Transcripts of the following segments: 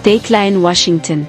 Dateline Washington.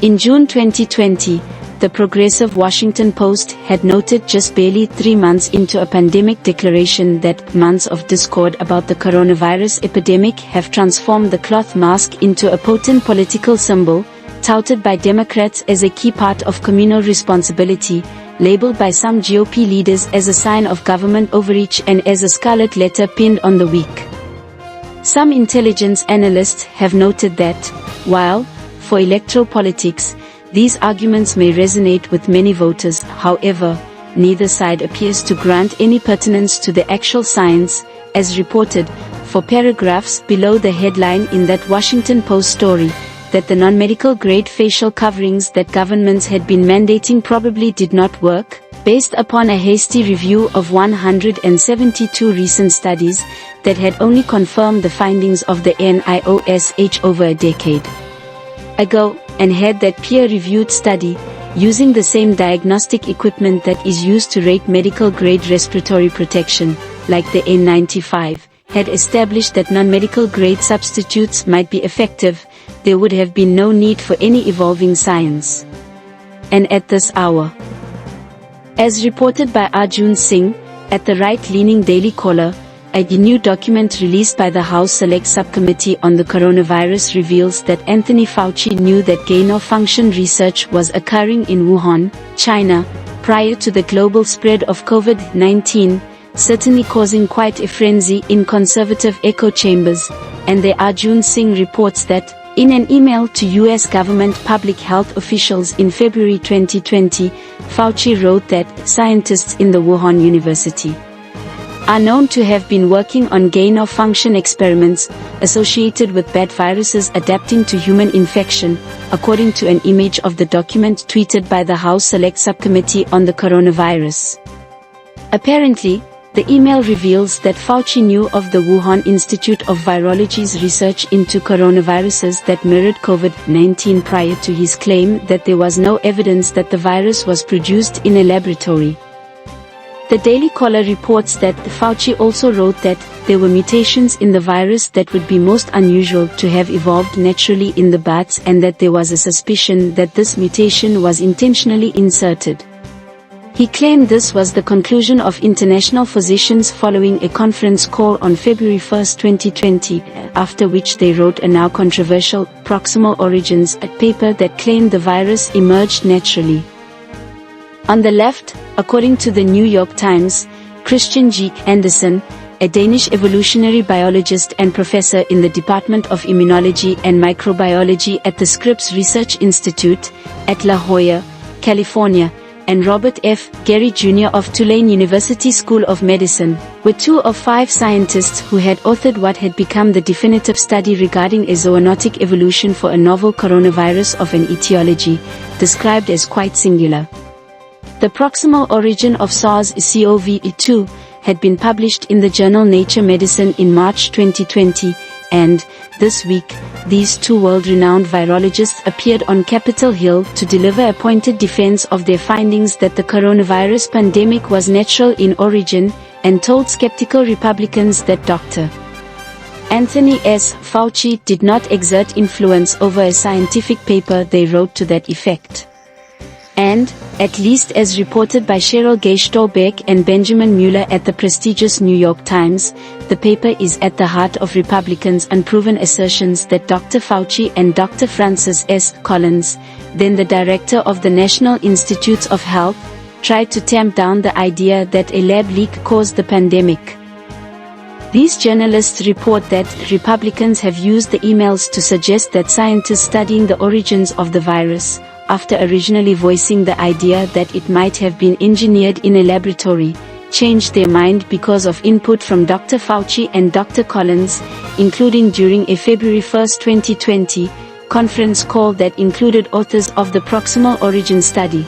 In June 2020, the progressive Washington Post had noted just barely 3 months into a pandemic declaration that months of discord about the coronavirus epidemic have transformed the cloth mask into a potent political symbol, touted by Democrats as a key part of communal responsibility, labeled by some GOP leaders as a sign of government overreach and as a scarlet letter pinned on the week. Some intelligence analysts have noted that, while, for electoral politics, these arguments may resonate with many voters, however, neither side appears to grant any pertinence to the actual science, as reported, for paragraphs below the headline in that Washington Post story, that the non-medical grade facial coverings that governments had been mandating probably did not work, based upon a hasty review of 172 recent studies that had only confirmed the findings of the NIOSH over a decade ago, and had that peer-reviewed study, using the same diagnostic equipment that is used to rate medical-grade respiratory protection, like the N95, had established that non-medical grade substitutes might be effective, there would have been no need for any evolving science. And at this hour, as reported by Arjun Singh, at the right-leaning Daily Caller, a new document released by the House Select Subcommittee on the Coronavirus reveals that Anthony Fauci knew that gain-of-function research was occurring in Wuhan, China, prior to the global spread of COVID-19, certainly causing quite a frenzy in conservative echo chambers, and the Arjun Singh reports that, in an email to U.S. government public health officials in February 2020, Fauci wrote that scientists in the Wuhan University are known to have been working on gain-of-function experiments associated with bad viruses adapting to human infection, according to an image of the document tweeted by the House Select Subcommittee on the Coronavirus. Apparently, the email reveals that Fauci knew of the Wuhan Institute of Virology's research into coronaviruses that mirrored COVID-19 prior to his claim that there was no evidence that the virus was produced in a laboratory. The Daily Caller reports that Fauci also wrote that there were mutations in the virus that would be most unusual to have evolved naturally in the bats, and that there was a suspicion that this mutation was intentionally inserted. He claimed this was the conclusion of international physicians following a conference call on February 1, 2020, after which they wrote a now controversial Proximal Origins, a paper that claimed the virus emerged naturally. On the left, according to the New York Times, Christian G. Andersen, a Danish evolutionary biologist and professor in the Department of Immunology and Microbiology at the Scripps Research Institute, at La Jolla, California, and Robert F. Gary Jr. of Tulane University School of Medicine, were 2 of 5 scientists who had authored what had become the definitive study regarding a zoonotic evolution for a novel coronavirus of an etiology, described as quite singular. The proximal origin of SARS-CoV-2 had been published in the journal Nature Medicine in March 2020, and, this week, these 2 world-renowned virologists appeared on Capitol Hill to deliver a pointed defense of their findings that the coronavirus pandemic was natural in origin, and told skeptical Republicans that Dr. Anthony S. Fauci did not exert influence over a scientific paper they wrote to that effect. And, at least as reported by Cheryl Gay Stolberg and Benjamin Mueller at the prestigious New York Times, the paper is at the heart of Republicans' unproven assertions that Dr. Fauci and Dr. Francis S. Collins, then the director of the National Institutes of Health, tried to tamp down the idea that a lab leak caused the pandemic. These journalists report that Republicans have used the emails to suggest that scientists studying the origins of the virus, after originally voicing the idea that it might have been engineered in a laboratory, changed their mind because of input from Dr. Fauci and Dr. Collins, including during a February 1, 2020, conference call that included authors of the Proximal Origin study.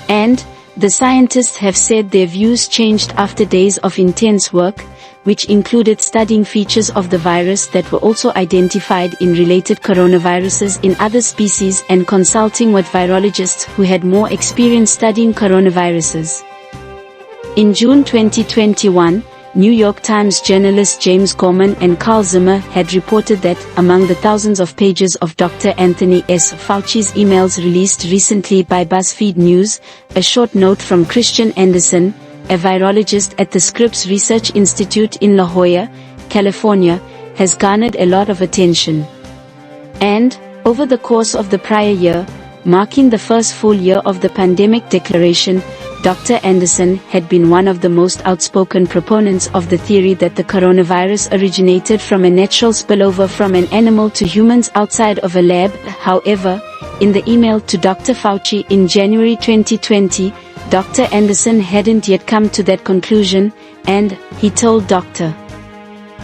And, the scientists have said their views changed after days of intense work, which included studying features of the virus that were also identified in related coronaviruses in other species and consulting with virologists who had more experience studying coronaviruses. In June 2021, New York Times journalists James Gorman and Carl Zimmer had reported that, among the thousands of pages of Dr. Anthony S. Fauci's emails released recently by BuzzFeed News, a short note from Christian Anderson, a virologist at the Scripps Research Institute in La Jolla, California, has garnered a lot of attention. And, over the course of the prior year, marking the first full year of the pandemic declaration, Dr. Anderson had been one of the most outspoken proponents of the theory that the coronavirus originated from a natural spillover from an animal to humans outside of a lab. However, in the email to Dr. Fauci in January 2020, Dr. Anderson hadn't yet come to that conclusion, and he told Dr.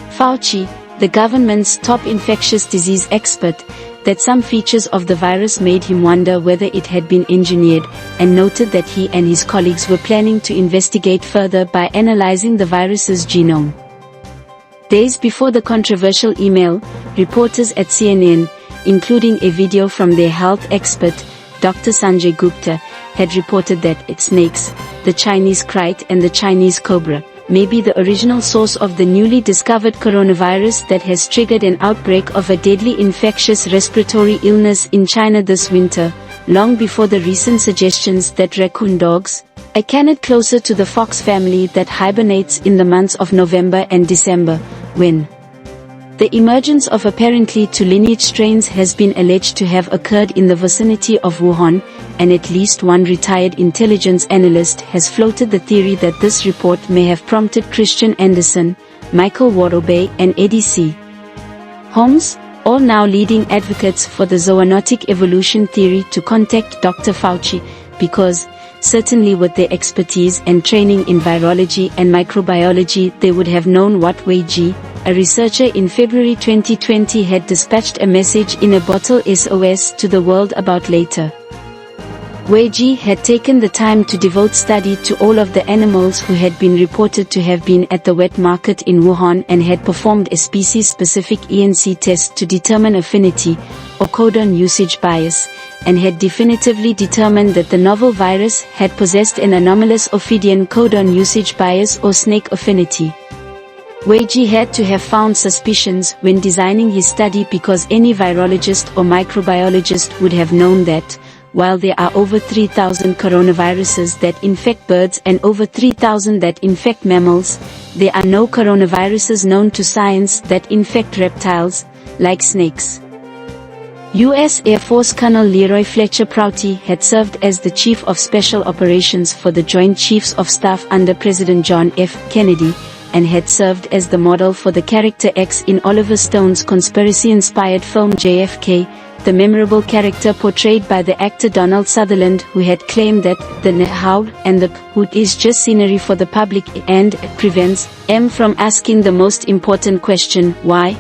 Fauci, the government's top infectious disease expert, that some features of the virus made him wonder whether it had been engineered, and noted that he and his colleagues were planning to investigate further by analyzing the virus's genome. Days before the controversial email, reporters at CNN, including a video from their health expert, Dr. Sanjay Gupta, had reported that snakes, the Chinese kite and the Chinese cobra, may be the original source of the newly discovered coronavirus that has triggered an outbreak of a deadly infectious respiratory illness in China this winter, long before the recent suggestions that raccoon dogs, a canid closer to the fox family that hibernates in the months of November and December, when the emergence of apparently two lineage strains has been alleged to have occurred in the vicinity of Wuhan, and at least one retired intelligence analyst has floated the theory that this report may have prompted Christian Anderson, Michael Warobey and Eddie C. Holmes, all now leading advocates for the zoonotic evolution theory, to contact Dr. Fauci, because, certainly with their expertise and training in virology and microbiology, they would have known what Wei Ji, a researcher in February 2020, had dispatched a message in a bottle SOS to the world about later. Wei Ji had taken the time to devote study to all of the animals who had been reported to have been at the wet market in Wuhan, and had performed a species-specific ENC test to determine affinity, or codon usage bias, and had definitively determined that the novel virus had possessed an anomalous Ophidian codon usage bias or snake affinity. Wei Ji had to have found suspicions when designing his study, because any virologist or microbiologist would have known that, while there are over 3,000 coronaviruses that infect birds and over 3,000 that infect mammals, there are no coronaviruses known to science that infect reptiles, like snakes. U.S. Air Force Colonel Leroy Fletcher Prouty had served as the Chief of Special Operations for the Joint Chiefs of Staff under President John F. Kennedy, and had served as the model for the character X in Oliver Stone's conspiracy-inspired film JFK, the memorable character portrayed by the actor Donald Sutherland, who had claimed that the how and the who is just scenery for the public and prevents M from asking the most important question, why?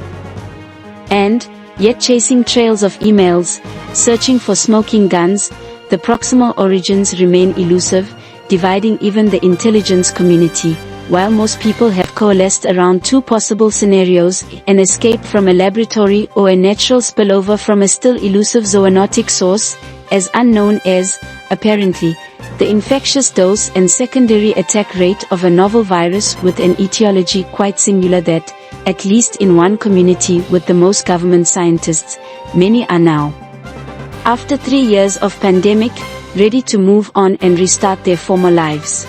And, yet chasing trails of emails, searching for smoking guns, the proximal origins remain elusive, dividing even the intelligence community. While most people have coalesced around two possible scenarios, an escape from a laboratory or a natural spillover from a still elusive zoonotic source, as unknown as, apparently, the infectious dose and secondary attack rate of a novel virus with an etiology quite singular that, at least in one community with the most government scientists, many are now, after 3 years of pandemic, ready to move on and restart their former lives.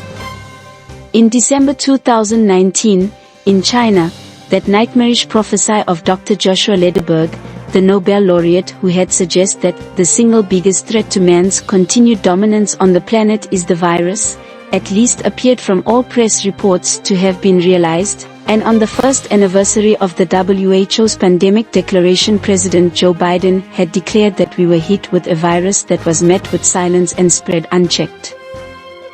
In December 2019, in China, that nightmarish prophecy of Dr. Joshua Lederberg, the Nobel laureate who had suggested that the single biggest threat to man's continued dominance on the planet is the virus, at least appeared from all press reports to have been realized, and on the first anniversary of the WHO's pandemic declaration, President Joe Biden had declared that we were hit with a virus that was met with silence and spread unchecked.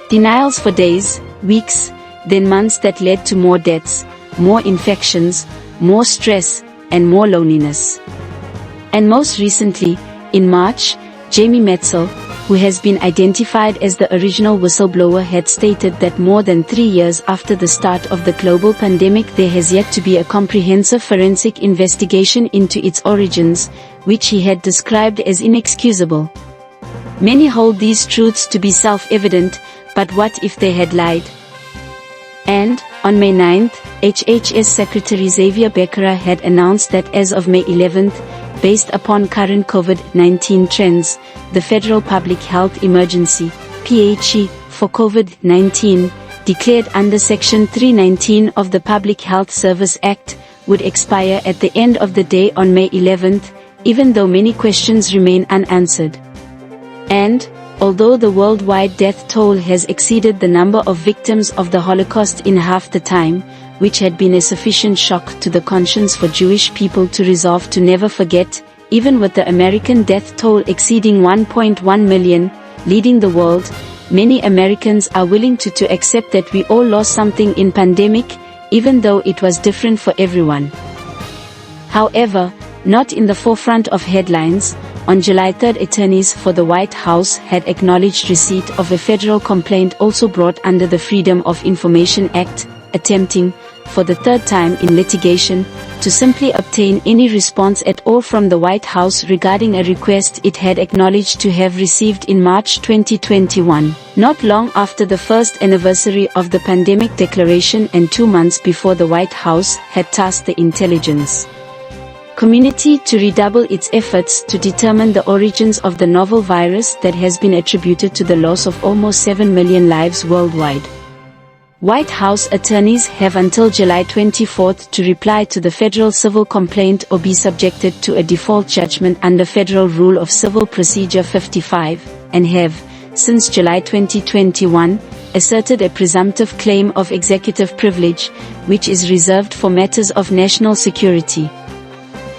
Denials for days, weeks, then months that led to more deaths, more infections, more stress, and more loneliness. And most recently, in March, Jamie Metzl, who has been identified as the original whistleblower, had stated that more than 3 years after the start of the global pandemic, there has yet to be a comprehensive forensic investigation into its origins, which he had described as inexcusable. Many hold these truths to be self-evident, but what if they had lied? And, on May 9, HHS Secretary Xavier Becerra had announced that as of May 11, based upon current COVID-19 trends, the Federal Public Health Emergency, PHE, for COVID-19, declared under Section 319 of the Public Health Service Act, would expire at the end of the day on May 11, even though many questions remain unanswered. And, although the worldwide death toll has exceeded the number of victims of the Holocaust in half the time, which had been a sufficient shock to the conscience for Jewish people to resolve to never forget, even with the American death toll exceeding 1.1 million, leading the world, many Americans are willing to accept that we all lost something in pandemic, even though it was different for everyone. However, not in the forefront of headlines, on July 3, attorneys for the White House had acknowledged receipt of a federal complaint also brought under the Freedom of Information Act, attempting, for the third time in litigation, to simply obtain any response at all from the White House regarding a request it had acknowledged to have received in March 2021, not long after the first anniversary of the pandemic declaration and 2 months before the White House had tasked the intelligence community to redouble its efforts to determine the origins of the novel virus that has been attributed to the loss of almost 7 million lives worldwide. White House attorneys have until July 24 to reply to the federal civil complaint or be subjected to a default judgment under Federal Rule of Civil Procedure 55, and have, since July 2021, asserted a presumptive claim of executive privilege, which is reserved for matters of national security.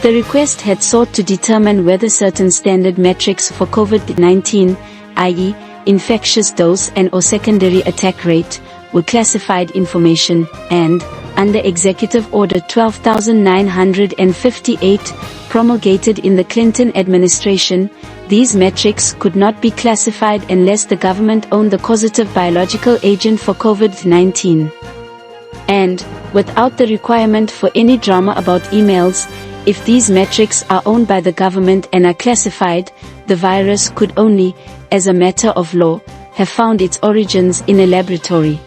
The request had sought to determine whether certain standard metrics for COVID-19, i.e., infectious dose and/or secondary attack rate, were classified information, and, under Executive Order 12,958, promulgated in the Clinton administration, these metrics could not be classified unless the government owned the causative biological agent for COVID-19. And, without the requirement for any drama about emails, if these metrics are owned by the government and are classified, the virus could only, as a matter of law, have found its origins in a laboratory.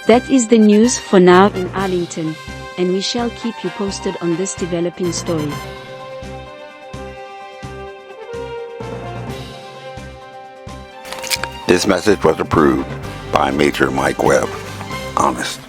That is the news for now in Arlington, and we shall keep you posted on this developing story. This message was approved by Major Mike Webb. Honest.